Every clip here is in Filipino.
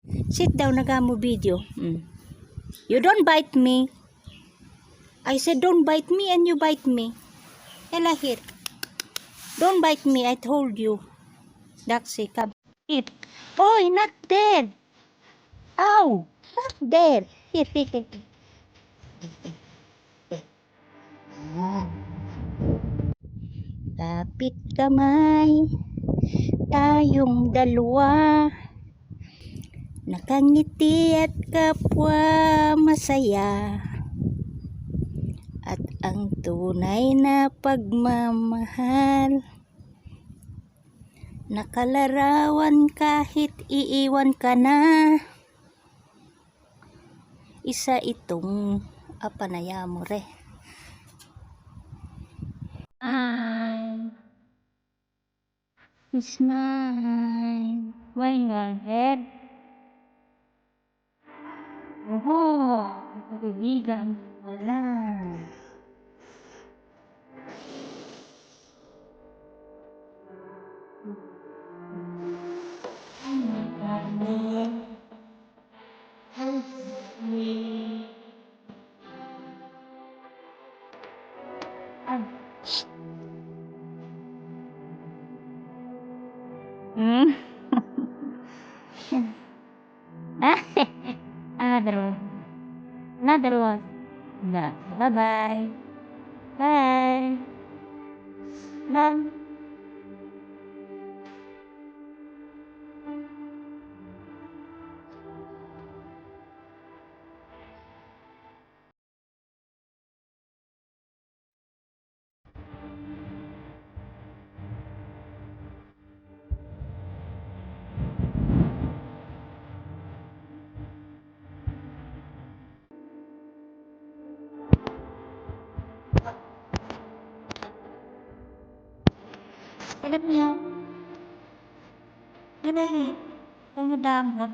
Sit down, nagamo video. You don't bite me. I said don't bite me and you bite me. Ella here. Don't bite me, I told you. Daxi, come. Eat. Oy, not there. Ow, not there. Here, here. Kapit kamay, tayong dalawa. Nakangiti at kapwa masaya. At ang tunay na pagmamahal, nakalarawan kahit iiwan ka na. Isa itong apanaya mo re. It's mine. Why your head? Oh, kaibigan wala. Another one. Another one. No. Bye-bye. Bye. Bye. Alam niyo, ganun, damot.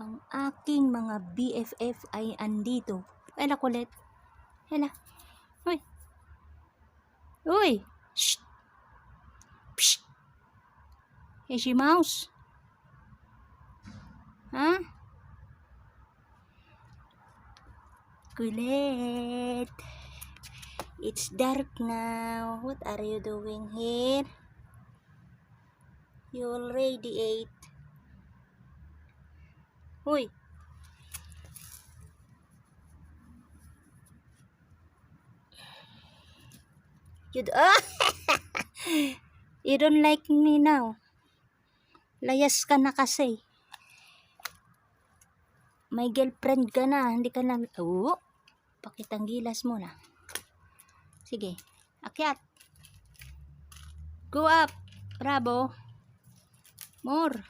Ang aking mga BFF ay andito. Ela kulit. Ela. Uy. Uy. Shh. Psst. Hey, si Mouse. Huh? Kulit. It's dark now. What are you doing here? You already ate. Uy. You don't like me now. Layas ka na kasi. May girlfriend ka na. Hindi ka na. Oh. Pakitang gilas mo na. Sige. Akyat. Go up. Bravo. More.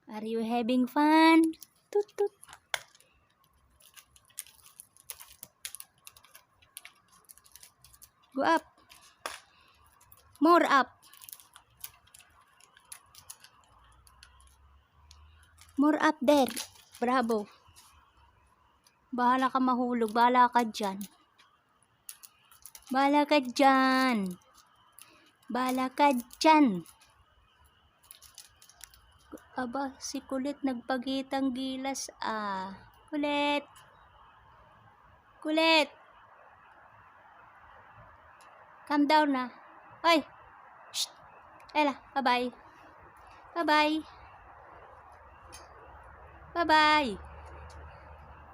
Are you having fun? Toot toot. Go up. More up. More up there. Bravo. Bahala ka mahulog. Bahala ka dyan. Bahala ka dyan. Bahala ka dyan. Aba, si Kulit nagpagitang gilas. Kulit. Kulit. Calm down na. Ay. Shh. Ella, bye-bye. Bye-bye. Bye-bye.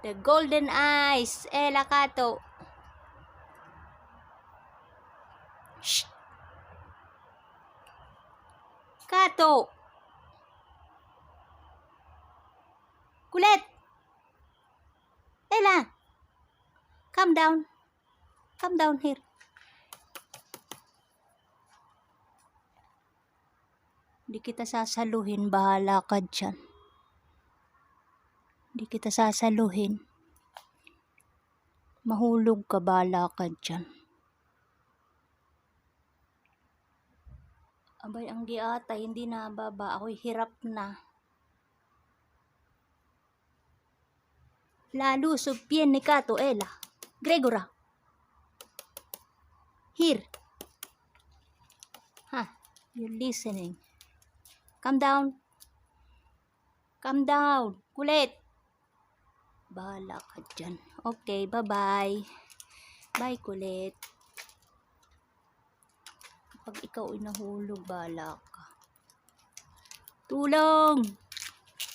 The golden eyes. Ella Kato. Shh. Kato. Kulit. Ella. Calm down. Calm down here. Di kita sasaluhin. Bahala ka dyan. Di kita sasaluhin. Mahulog ka. Bahala ka dyan. Abay, ang giata. Hindi na baba. Ako'y hirap na. Lalo subpien ni Kato. Ella. Gregora. Here. You're listening. Calm down. Calm down. Kulit. Bahala ka dyan. Okay, bye-bye. Bye, Kulit. Kapag ikaw ay nahulog, bahala ka. Tulong!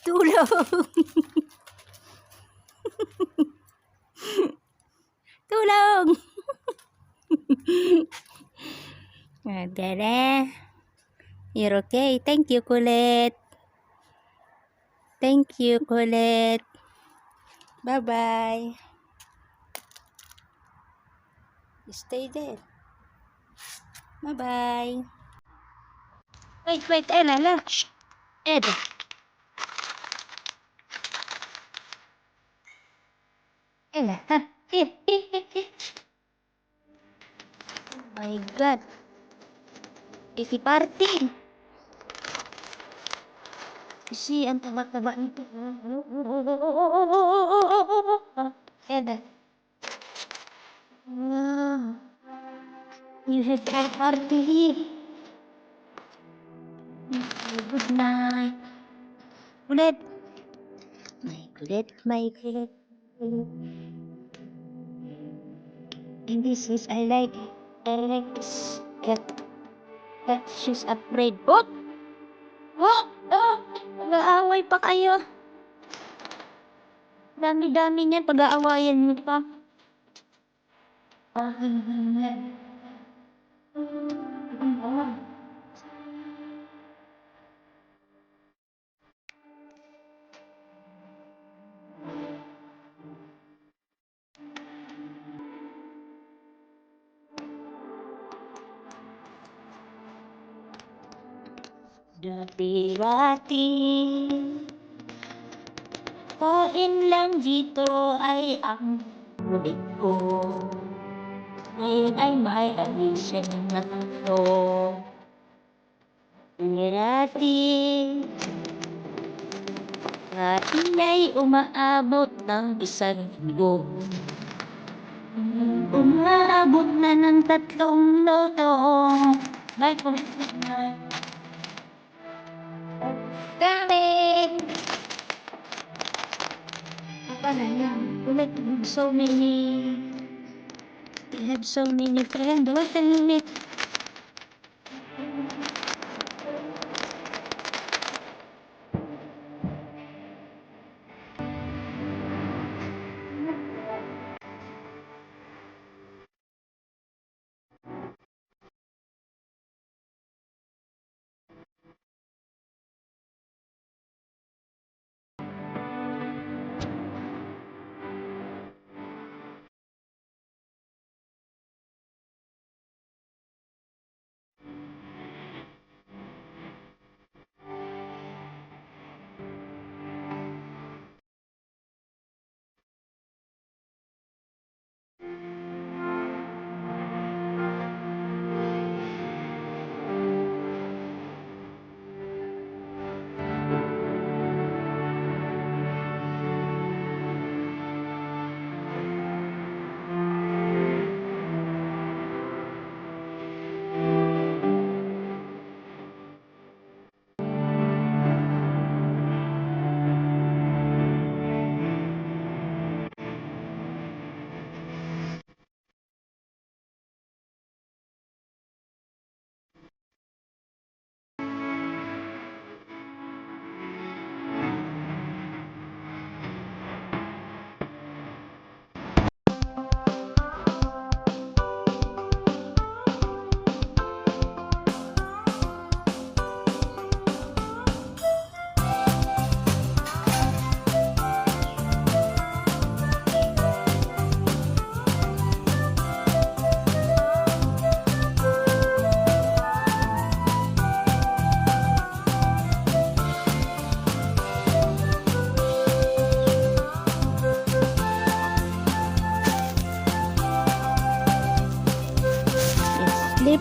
Tulong! Tulong! Dere. You're okay. Thank you, Kulit. Thank you, Kulit. Bye-bye. Stay there. Bye-bye. Wait, Ella. Shh. Ella. Ella, Here. Oh my God. Isi party. Isi ang taba-taba nito. Ella. You have a party. Good night. Kulit. My kulit. And this is I like this. That she's afraid. What? Nag-aaway pa kayo. Dami-dami niyan. Pag-aawayan niyo pa. Dati-dati, kain lang dito ay ang ulit ko. Ngayon ay may alisin na to. Dati, kain ay umaabot ng isang linggo. Umaabot na ng 3 loto. Bye po. Damn! Apa na yan? Ulit, we have so many friends. What a minute.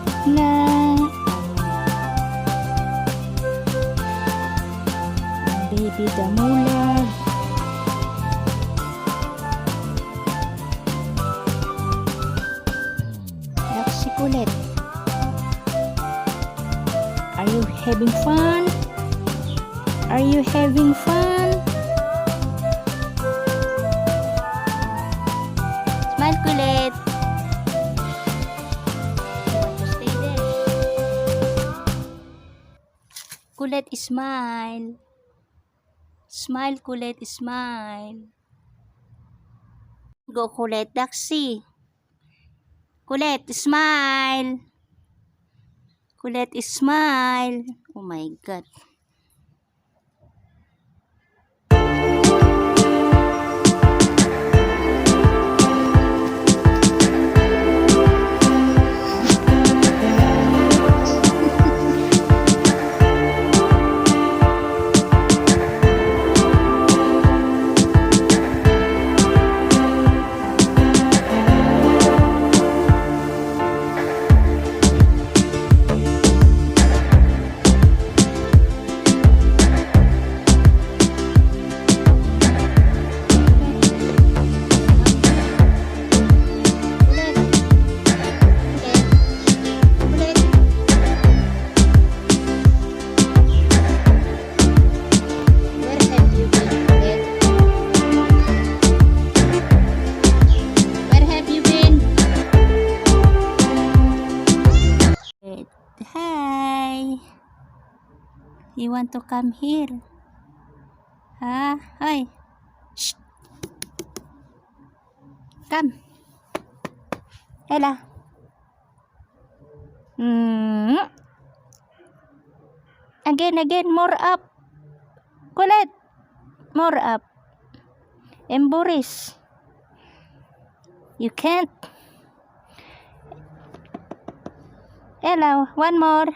Kulit na. Baby Damulag. Daxi Kulit. Are you having fun? Are you having fun? Smile, Kulit. You want to stay there? Kulit, smile. Smile, Kulit, smile. Go, Kulit, Daxi. Kulit, smile. Kulit, smile. Oh my God. Hi. You want to come here? Huh? Hi. Shh. Come. Ella. Again, more up. Kulit. More up. And Boris. You can't. Ella, one more.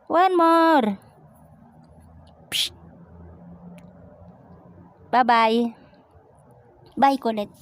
One more. Psst. Bye-bye. Bye, Kulit.